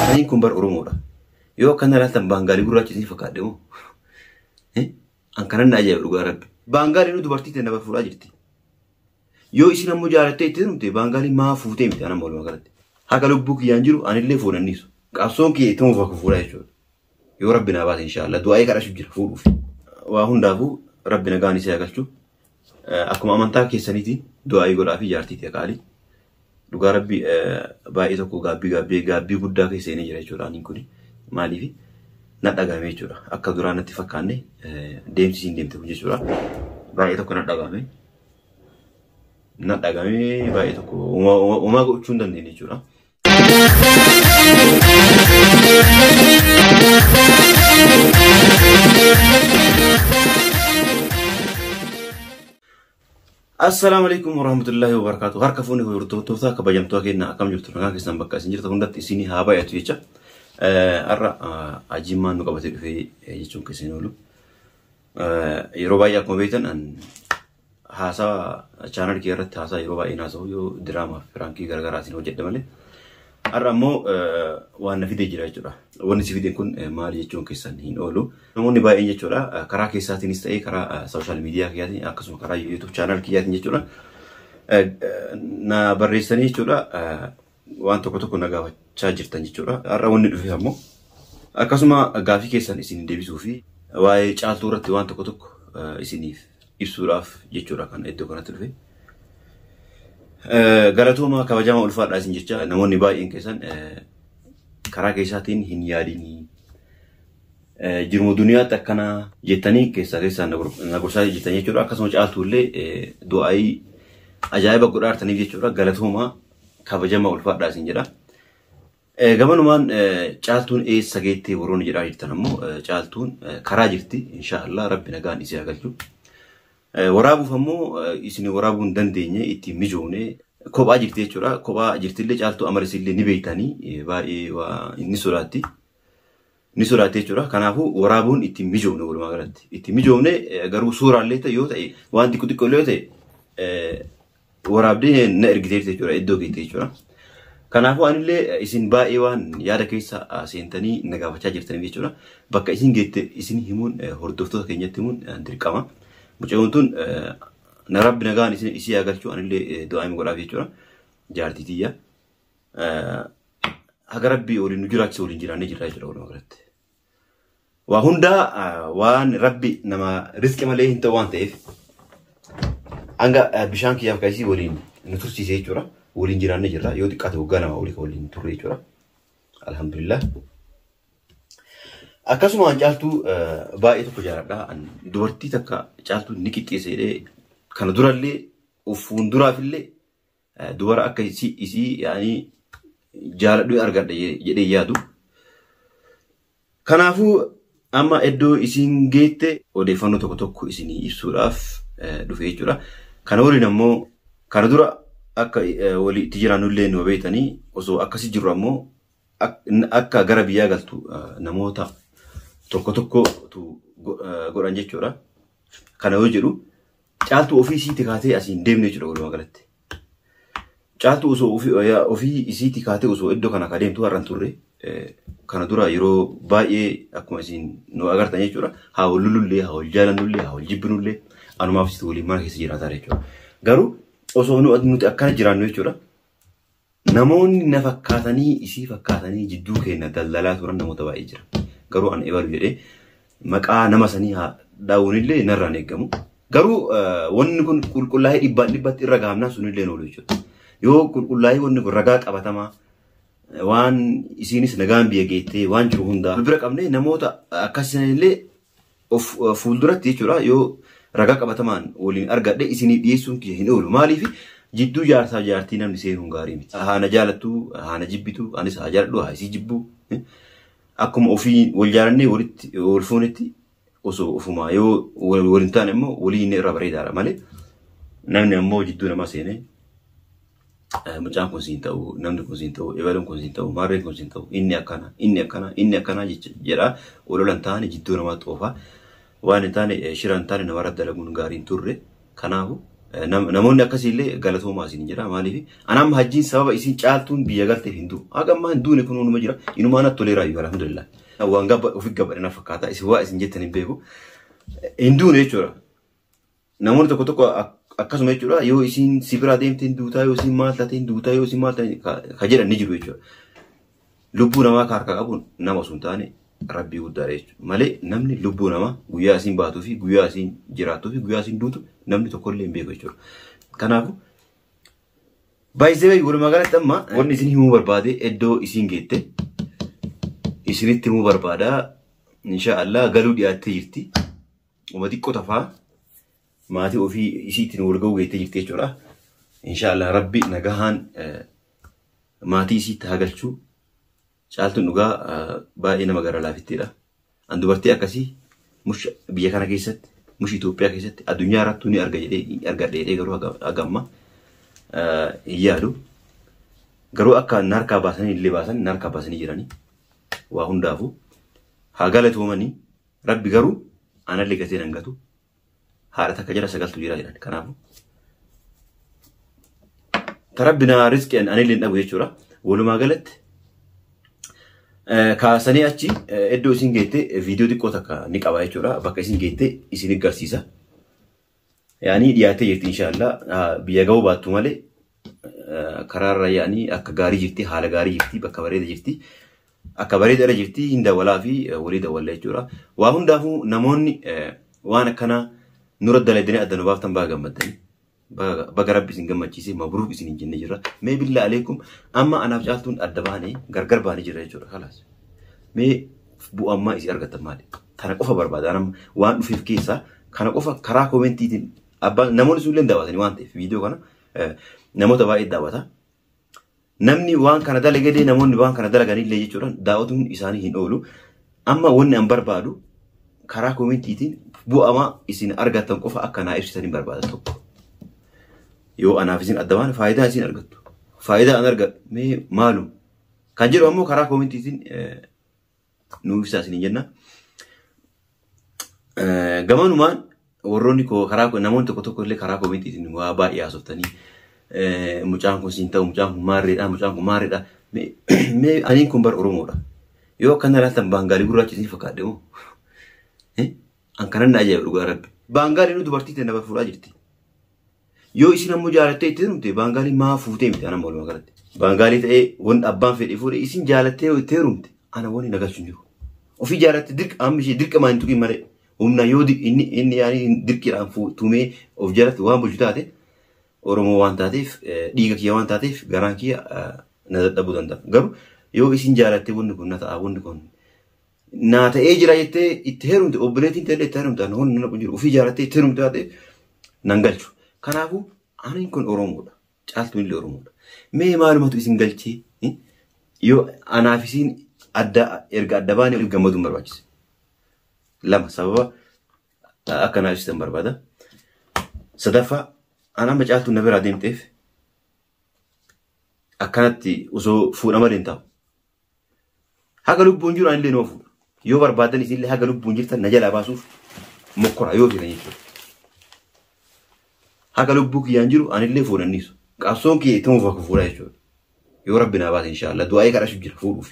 Kaniin kun bar Oromoodha. Yoo akkana laatan Baangaalii gurraachisiin fakkaadde moo? An kanan ajaa'iba dhugaa Rabbi. Baangaaliin dubartii ta'e nama fuudhaa jirti. Yoo isin ammoo jaalattee itti himte Baangaalii maa fuutee miti anamma walumaa galatti. Haga lubbuu kiyyaan jiru anillee fuudhanniisu. Qabsoon kiyya itti muuf akka fuudhaa jechuudha. Yoo Rabbi na baate inshaallah du'aa'ee kadhachuuf jira fuudhuuf. Waa hundaafuu Rabbi nagaan isee galchu. Akkuma amantaa keessaniitiin du'aa'ee godhaa fi jaartiitii qaalii. Dhugaa Rabbi baay'ee tokko gaabbii guddaa keessa inni jira jechuudha ani kuni. Maaliif na dhagahame jechuudha. Akka duraan natti fakkaanne deemsisiin deemte kun jechuudha. Baay'ee tokko na dhagahame. Na dhagahame baay'ee tokko uumaa gochuu hin dandeenye jechuudha. Assalamu alaikum warahmatullahi wabarakatuh. Harka fuuni hordoftoota kabajamtoota keenya akkam jirtu nagaa keessan bakka isin jirtu hundatti isinii haa baay'atu jecha. Arra ajimaan nu qabatee dhufee jechuun keessan oolu. Yeroo baay'ee akkuma beektan haasaa chaanal kee irratti haasaa yeroo baay'ee naasa'u yoo diraamaa fi firaankii garaagaraatiin hojjedhe malee. Arra ammoo waan na fidee jira jechuudha. Wanni si fideen kun maali jechuun keessan hin oolu. Namoonni baay'een jechuudha karaa keessaatiinis ta'ee karaa sooshaal miidiyaa kiyyaatiin akkasuma karaa YouTube chaanal kiyyaatiin jechuudha. Na barreessanii jechuudha waan tokko tokko na gaafachaa jirtan jechuudha. Har'a wanni dhufe ammoo akkasuma gaafii keessan isin deebisuu fi waa'ee caaltuu irratti waan tokko tokko isiniif ibsuudhaaf jechuudha kan iddoo kanatti dhufe. Galatooma kabajama ulfaadhaa isin jecha namoonni baay'een keessan karaa keessaatiin hin yaadinii jirmu duniyaatti akkana jettanii keessaan na gorsaa jettanii jechuudha. Akkasuma caaltuullee du'aa'ii ajaa'iba godhaartaniif jechuudha. Galatooma kabajama ulfaadhaa isin jedha. Gamanumaan caaltuun eessa geettee boroon jedhaa jirtan ammoo caaltuun karaa jirti inshaallah Rabbi nagaan isee galchu. Waraabuuf ammoo isin waraabuu hin dandeenye ittiin mijoone kophaa jirti jechuudha. Kophaa jirtillee caaltuu amarisillee ni beektanii baay'ee waa inni sodaatti. Ni sodaatti jechuudha. Kanaafuu waraabuun ittiin mijoone walumaa galatti. Ittiin mijoone garuu suuraallee ta'e yoo ta'e waan xiqqoo yoo ta'e waraabdee na ergiteerti jechuudha iddoo geettee jechuudha. Kanaafuu anillee isin baay'ee waan yaada keessa seentanii na gaafachaa jirtaniif jechuudha. Bakka isin geette isin himuun hordoftoota keenyatti himuun dirqama. Mucayyoon tun na Rabbi nagaan isii agarchuu anillee du'aa mi godhaaf jechuudha. Jaartii tiyya. Haga Rabbi waliin nu jiraachise waliin jiraannee jirra jechuudha walumaa galatti. Waa hundaa waan Rabbi nama riskii malee hin ta'u waan ta'eef hanga bishaan kiyyaaf kaasii waliin nu tursiise jechuudha. Waliin jiraannee jirra. Yoo xiqqaate waggaa nama waliin turre jechuudha. Alhamdulillah. Akkasuma caaltuu baay'ee tokko jaaladha. Dubartii takka caaltuu ni qixxeessedhee kana durallee fuulduraafillee dubara akka isii yaani jaaladhu argadha jedhee yaadu. Kanaafuu amma iddoo isin geette odeeffannoo tokko tokko isinii ibsuudhaaf dhufe jechuudha. Kana waliin ammoo kana dura akka walitti jiraannullee nu beektanii osoo akkasii jiru ammoo akka gara biyyaa galtu namoota tokko tokko godhan jechuudha. Kana yoo jedhu caaltuu ofii isiitti kaatee asiin deemne jechuudha walumaa galatti. Caaltuu osoo ofii isiitti kaatee osoo iddoo kana ka deemtu har'an turre kana dura yeroo baay'ee akkuma isin nu agartan jechuudha. Haa wal lulullee, haa wal jaalannullee, haa wal jibbinullee anumaaf isitti waliin mana keessa jiraataa jechuudha. Garuu osoo nuti akkana jiraannu jechuudha. Namoonni na fakkaatanii isii fakkaatanii jidduu keenya daldalaa turan namoota baay'ee jira. Garuu an ebalu jedhee maqaa nama sanii haa daawwanillee narraan eegamu. Garuu wanni kun qulqullaa'ee dhibbatti irra gahamnaan sunillee oolu jechuudha. Yoo qulqullaa'ee wanni kun ragaa qabatamaa waan isinis nagaan biyya geettee waan jiru hundaa bira qabnee namoota akkasisanillee of fuulduratti jechuudha. Yoo ragaa qabatamaan waliin argadhe isinii dhiyeessuun kiyya hin oolu. Maaliif jidduu jaarsaa jaartii namni seenuun gaarii miti. Haana jaalattu, haana jibbitu, anis haa jaaladhu, haa isii jibbu. Akkuma ofii wal jaalannee walitti wal fuunetti osoo ofumaa yoo waliin taane immoo waliin irra bareedaadha malee namni ammoo jidduu nama seenee mucaan kun siin ta'u, namni kun siin ta'u, ebaluun kun siin ta'u, maarreen kun siin ta'u, inni akkana jedha ololan taane jidduu namaa xoofaa waan hin taane shira hin taane namarra dalaguun gaarii hin turre. Kanaafu namoonni akkasiillee galatoomaa isin jira maaliif anam hajjiin sababa isin caaltuun biyya galtee hindu agamma hinduun kun numa jira inumaa natti tolee raayyuu alhamdulillah waan gabba ofi gabbadhina fakkaata isin waa isin jettan hin beeku hinduun jechuudha namoonni tokko akkasuma jechuudha yoo isin sibira deemtee hinduutaa yoo isin maal taate hinduutaa yoo isin maal taate ka jedhan ni jiru jechuudha lubbuu namaa harka qabuun nama sun taane rabbii guddaadha jechuudha malee namni lubbuu namaa guyyaa isin baatuu fi guyyaa isin jiraattuu fi guyyaa isin duutu namni tokkollee hin beeku jechuudha. Kanaafuu baay'ee walumaa galatti amma wanni isin himuu barbaade iddoo isin geette isinitti himuu barbaada inshaallah galuu dhiyaattee jirti. Uma xiqqoo tafaa maatii ofii isiitiin wal ga'uu geettee jirti jechuudha. Inshaallah rabbi nagahaan maatii isiitti haa galchuu caaltuun dhugaa baay'ee nama gara laafitteedha. An dubartii akkasii mush biyya kana keessatti mush Itoophiyaa keessatti addunyaa irratti ni argadhee garuu agamma yaadu garuu akka narkaa baasanii illee baasan narkaa baasanii jiranii waa hundaafu haa galatoomanii rabbi garuu anallee gatee nan gatu haadha takka jala sagaltu jira jedhan kanaafu tarabbina rizqi anillee dhabu jechuudha walumaa galatti kaasanii achi iddoo isin geette viidiyoo xiqqoo takka ni qaba jechuudha bakka isin geette isin agarsiisa yaani dhiyaatee jirti inshaallah biyya ga'uu baattu malee karaarra yaani akka gaarii jirti haala gaarii jirti bakka bareeda jirti akka bareeda jirti hin dawalaa fi walii dawalla jechuudha waa hundaafuu namoonni waan akkana nura dalaydanii adda nu baaftan baga gammaddanii baga rabbi isin gammachiise mabruuk isin hin jenne jirra mee billaa alaykum amma anaaf caaltuun adda baanee gargar baanee jirra jechuudha khalaas mee bu'ammaa isin argattan maali tana qofa barbaada anam waan dhufeef keessaa kana qofa karaa koomentiitiin abbaan namoonni sun illee daawwatanii waan ta'eef viidiyoo kana namoota baay'ee daawwata namni waan kana dalagee namoonni waan kana dalaganii illee jechuudha daawwatuun isaanii hin oolu amma wanni an barbaadu karaa koomentiitiin bu'ammaa isin argattan qofa akka naa ibsitanii barbaada tokko yoo anaaf isin adda baan faayidaa isin argattu faayidaa an argadhu mee maalum kan jedhu ammoo karaa koomentiitiin nu ibsaa isin jenna gamanumaan warroonni koo karaa namoonni tokko illee karaa koomentiitiin waa baay'ee haasoftanii mucaan kun siin ta'u mucaan kun maarreedha mee aniin kun bar oromoodha yoo akkana laaltan baangaalii gurraacha isin fakkaadhe moo an kanan na ajaa'ibu dhugaa rabbi baangaalii nu dubartii ta'e nama fuudhaa jirti yoo isin ammoo jaalattee itti hirumte baangaalii maa fuutee miti ana walumaa galatti baangaalii ta'ee wan abbaan fedhii fuudhe isin jaalattee itti hirumte ana wani nagalchu jiru ofii jaalatte dirqama ishee dirqama hin tuqin malee humna yoo inni yaani dirqiidhaan tumee of jalatti waan bulchu taate oromoo waan taateef dhiiga kiyya waan taateef garaan kiyya na dadhabuu danda'a garuu yoo isin jaalattee wanni kun na ta'a wanni kun naa ta'ee jira jettee itti hirumte obboleettiin ta'e itti hirumte ana wani na kun jiru ofii jaalattee itti hirumte taate nan galchu kanaafu aniin kun oromoodha caaltuun illee oromoodha mee maalumatu isin galchee yoo anaaf isin erga adda baanee waliif gammaduun barbaachise lama sababa akkanaaf ibsitan barbaada sadaffaa ana amma caaltuun na biraa deemteef akkanatti osoo fuudha malee hin taa'u haga lubbuun jiru anillee noo fuudha yoo barbaadan isinillee haga lubbuun jirtan na jalaa baasuuf mokkora yoo filan jechuudha haga lubbuu kiyyaan jiru anillee fuudhanniisu qabsoon kiyya itti muufaa fuudha jechuudha yoo rabbi naa baate inshaallah du'aa'ee kadhashu jira fuudhuuf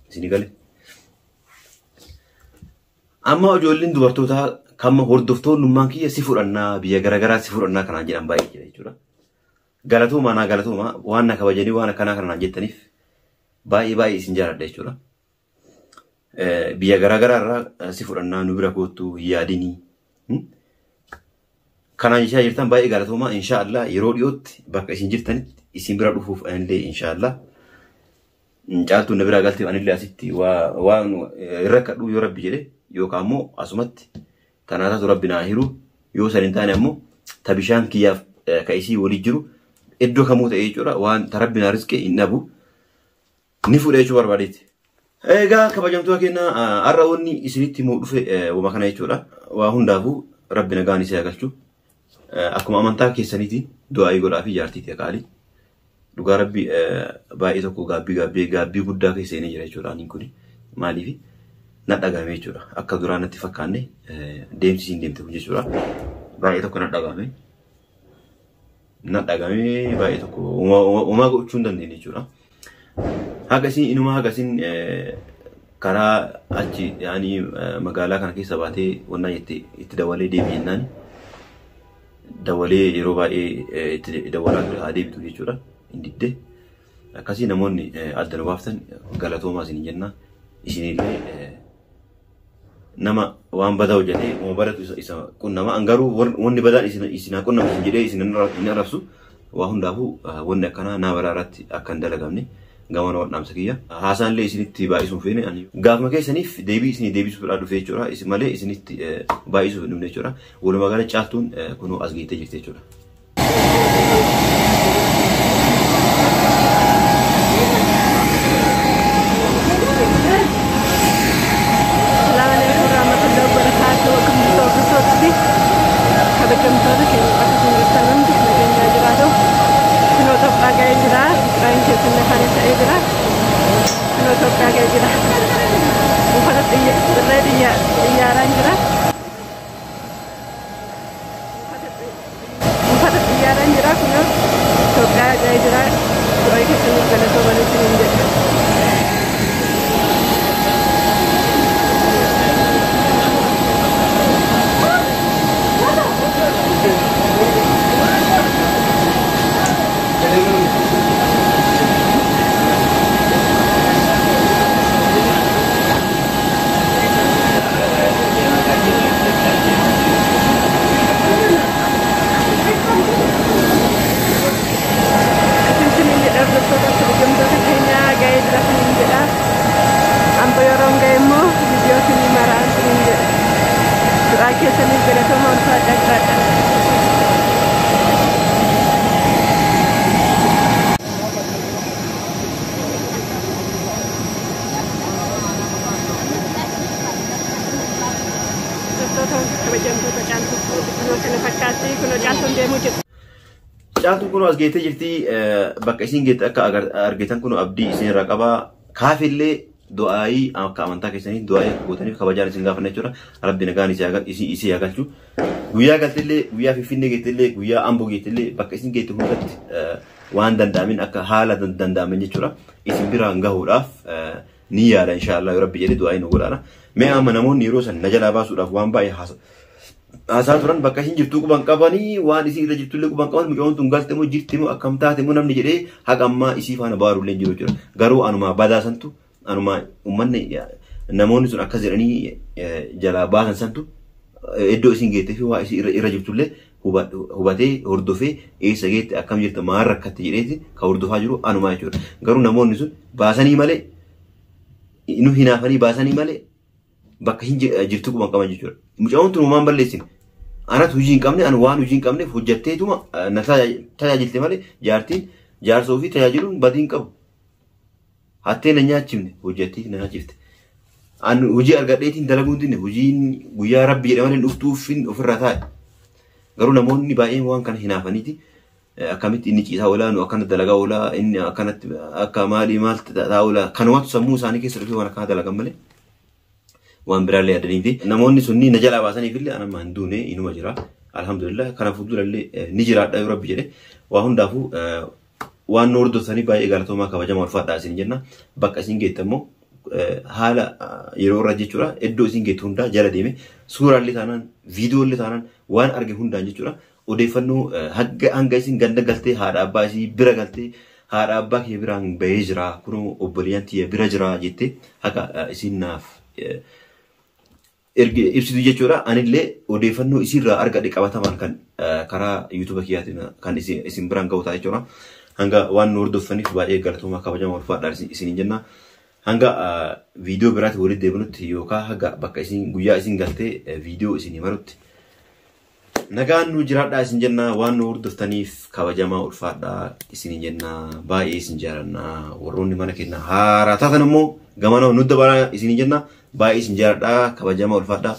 isin gale amma ijoolleen dubartootaa kamma hordoftoonnummaan kiyya si fudhannaa biyya garagaraa si fudhannaa kanaan jedhan baay'ee jira jechuudha galatooma naa galatooma waan na kabajanii waan akkanaa kanaan jettaniif baay'ee isin jaaladha jechuudha biyya garagaraa irraa si fudhannaa nu bira koottu yaadinii kanaan jechaa jirtan baay'ee galatooma inshaallah yeroo dhiyootti bakka isin jirtanitti isin bira dhufuuf anillee inshaallah caaltuun na biraa galteef anillee asitti waan irra kadhuu yoo rabbi jedhe yookaan ammoo asumatti tanaatatu rabbi naa hiru yoo san hin taane ammoo ta bishaan kiyyaaf ka isii walii jiru iddoo kamuu ta'e jechuudha waan ta rabbi naa rizqee hin dhabu ni fuudha jechuu barbaadeeti. Egaa kabajamtoota keenya har'a wanni isinitti immoo dhufe wama kana jechuudha waa hundaafuu rabbi nagaan isa galchu akkuma amantaa keessaniitiin du'aa godhaa fi jaartiitti qaalii dhugaa rabbi baay'ee tokko gaabbii guddaa keessa inni jira jechuudha ani kun maaliif na dhagahame jechuudha akka duraan natti fakkaanne deemsisiin deemte kun jechuudha baay'ee tokko na dhagahame nadhagamee baay'ee tokko uumaa gochuu hin dandeenye jechuudha. Hagasiin inuma hagasiin karaa achi yaani magaalaa kana keessa baatee wannaa jettee itti dawalee deebi'ennaan dawalee yeroo baay'ee itti dawalaa ture haa deebitu jechuudha. Indidde akkasii namoonni adda nu baaftan galatoomaa isin jenna. Isinillee nama waan badaa hojjetee uma badatu isa qunnama angaruu wanni badaan isin haa qunnamu isin jedhee isin hin arrabsu waa hundaafuu wanni akkanaa naa baraarratti akka hin dalagamne gamana wadhaamsa kiyya haasaallee isinitti baay'isuun feene ani gaafuma keessaniif deebii isinii deebisuudhaa dhufee jechuudha isin malee isinitti baay'isuuf hin dhufne jechuudha walumaa gala caaltuun kunoo as geettee jirti jechuudha. Caaltuun kun as geettee jirti bakka isin geette akka argitan kun abdii isin irraa qabaa kaafillee du'aayii akka amantaa keessanii du'aayii gootaniif kabajaan isin gaafanna jechuudha. Rabbi nagaan isii yagalchu. Guyyaa galtillee guyyaa Finfinnee geettillee guyyaa Amboo geettillee bakka isin geette hundatti waan danda'amin akka haala danda'amin jechuudha. Isin biraan gahuudhaaf ni yaala inshaallah Rabbi jedhee du'aayii nu godhaana. Mee amma namoonni yeroo san na jalaa baasuudhaaf waan baay'ee haasa turan bakka isin jirtuu quban qabanii waan isin irra jirtullee quban qaban mucaan tun galte moo jirti moo akkam taate moo namni jedhee haqa ammaa isii faana baarullee jiru jechuudha. Garuu anuma badaa santu anuma uummanni namoonni sun akkas jedhanii jalaa baasan santu iddoo isin geettee fi waa isin irra jirtullee hubatee hordofee eessa geette akkam jirta maal rakkatte jedheeti ka hordofaa jiru anuma jechuudha. Garuu namoonni sun baasanii malee nu hinaafanii baasanii malee bakka hin jirtu quban qaban jechuudha. Mucaan tun uumaan balleessin. Anatu hojii hin qabne an waan hojii hin qabneef hojjetteetuma na tajaajilte malee jaartiin jaarsoo fi tajaajiluun badii hin qabu. Hattee na nyaachifne hojjettee na nyaachifte. An hojii argadheetiin dalaguu hin dinne hojiin guyyaa Rabbi jedhe malee dhuftuuf ofirraa taa'e. Garuu namoonni baay'een waan kana hinaafaniiti. Akkamitti inni ciisaa olaanu akkana dalagaa olaa inni akkanatti akka maalii maal ta'aa olaa kanumatu sammuu isaanii keessa dhufee waan akkana dalagan malee. Waan biraallee yaadaniiti. Namoonni sunni na jalaa baasaniifillee anamma hin duune inuma jira. Alhamdulillah kana fuuldurallee ni jiraadha yoo Rabbi jedhe. Waa hundaafuu waan nu hordoftanii baay'ee galatoomaa kabajamaa ulfaadhaa isin jenna. Bakka isin geette immoo haala yeroo irra jechuudha. Iddoo isin geette hundaa jala deeme suuraallee taanaan viidiyoolee taanaan waan arge hundaan jechuudha. Odeeffannoo hanga isin ganda galtee haadha abbaa isii bira galtee haadha abbaa kee biraan bahee jira kunoo obboleeyyan tiyya bira jira jettee haqa isin naaf ibsitu jechuudha. Anillee odeeffannoo isirraa argadhe qabatamaan kan karaa YouTube kiyyaatiin kan isin biraan gahu ta'a jechuudha. Hanga waan nu hordoftaniif baay'ee galatoomaa kabajamaa ulfaadhaa isin jenna. Hanga viidiyoo biraatti walitti deebinutti yookaan haga bakka isin guyyaa isin galtee viidiyoo isin himarutti. Nagaan nu jiraadhaa isin jenna waan nu hordoftaniif kabajamaa ulfaadhaa isin jenna baay'ee isin jaalanna warroonni mana keenna haaraa taatan immoo gamana nu dabalaa isin jenna baay'ee isin jaaladhaa kabajamaa ulfaadhaa.